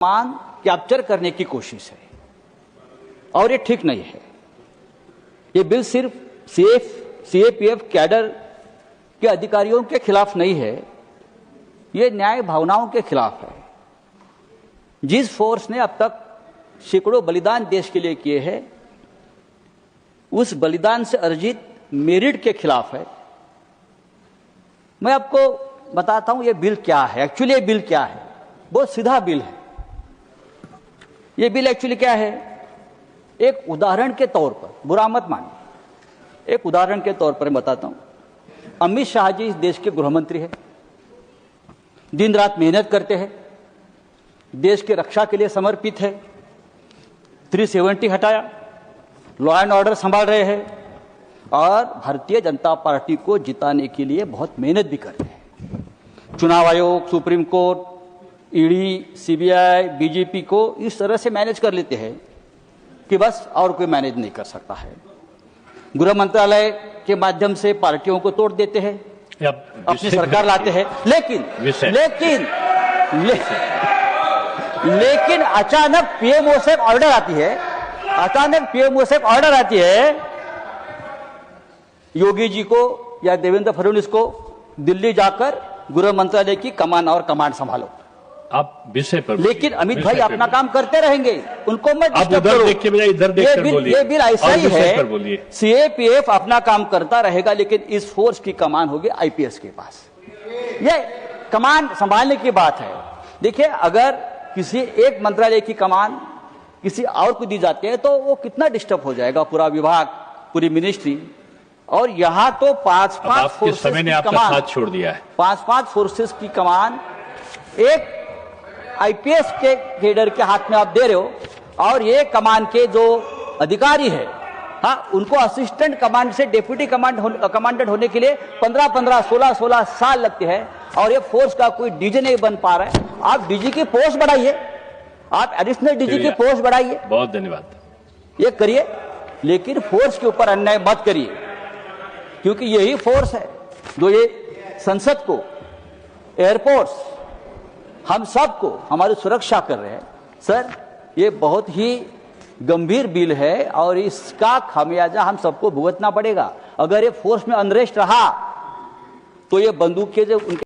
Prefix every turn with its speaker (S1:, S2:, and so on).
S1: मान कैप्चर करने की कोशिश है और ये ठीक नहीं है। ये बिल सिर्फ सीएपीएफ कैडर के अधिकारियों के खिलाफ नहीं है, ये न्याय भावनाओं के खिलाफ है। जिस फोर्स ने अब तक सैकड़ों बलिदान देश के लिए किए हैं, उस बलिदान से अर्जित मेरिट के खिलाफ है। मैं आपको बताता हूं ये बिल क्या है। एक्चुअली ये बिल क्या है, बहुत सीधा बिल है। ये बिल एक्चुअली क्या है, एक उदाहरण के तौर पर, बुरा मत मानिए, एक उदाहरण के तौर पर मैं बताता हूं। अमित शाह जी इस देश के गृह मंत्री हैं, दिन रात मेहनत करते हैं, देश की रक्षा के लिए समर्पित है। 370 हटाया, लॉ एंड ऑर्डर संभाल रहे हैं और भारतीय जनता पार्टी को जिताने के लिए बहुत मेहनत भी कर रहे हैं। चुनाव आयोग, supreme court, ED, CBI, BJP को इस तरह से मैनेज कर लेते हैं कि बस और कोई मैनेज नहीं कर सकता है। गृह मंत्रालय के माध्यम से पार्टियों को तोड़ देते हैं, अपनी सरकार लाते हैं। लेकिन अचानक पीएमओ से ऑर्डर आती है, योगी जी को या देवेंद्र फडणवीस को दिल्ली जाकर गृह मंत्रालय की कमान और कमांड संभालो।
S2: आप विषय पर,
S1: लेकिन अमित भाई अपना काम करते रहेंगे, उनको मत डिस्टर्ब करो।
S2: देखिए बजाय इधर देखकर बोलिए।
S1: ये बिल ऐसा ही है, सीएपीएफ अपना काम करता रहेगा, लेकिन इस फोर्स की कमान होगी आईपीएस के पास। ये कमान संभालने की बात है। देखिए, अगर किसी एक मंत्रालय की कमान किसी और को दी जाती है तो वो कितना डिस्टर्ब हो जाएगा, पूरा विभाग, पूरी मिनिस्ट्री। और यहाँ तो पांच फोर्सेस की कमान
S2: साथ छोड़ दिया है।
S1: पांच फोर्सेस की कमान एक आईपीएस के कैडर के हाथ में आप दे रहे हो, और ये कमान के जो अधिकारी है, हाँ, उनको असिस्टेंट कमांड से डेप्यूटी कमांडेंट होने के लिए 15-15, 16-16 साल लगते हैं, और ये फोर्स का कोई डीजी नहीं बन पा रहा है। आप डीजी की पोस्ट बढ़ाइए, आप एडिशनल डीजी की पोस्ट बढ़ाइए।
S2: बहुत धन्यवाद।
S1: ये करिए, लेकिन फोर्स के ऊपर अन्याय मत करिए, क्योंकि यही फोर्स है जो ये संसद को, एयरपोर्ट्स, हम सबको हमारी सुरक्षा कर रहे हैं। सर, ये बहुत ही गंभीर बिल है और इसका खामियाजा हम सबको भुगतना पड़ेगा। अगर ये फोर्स में अनरेस्ट रहा तो ये बंदूक के जो उनके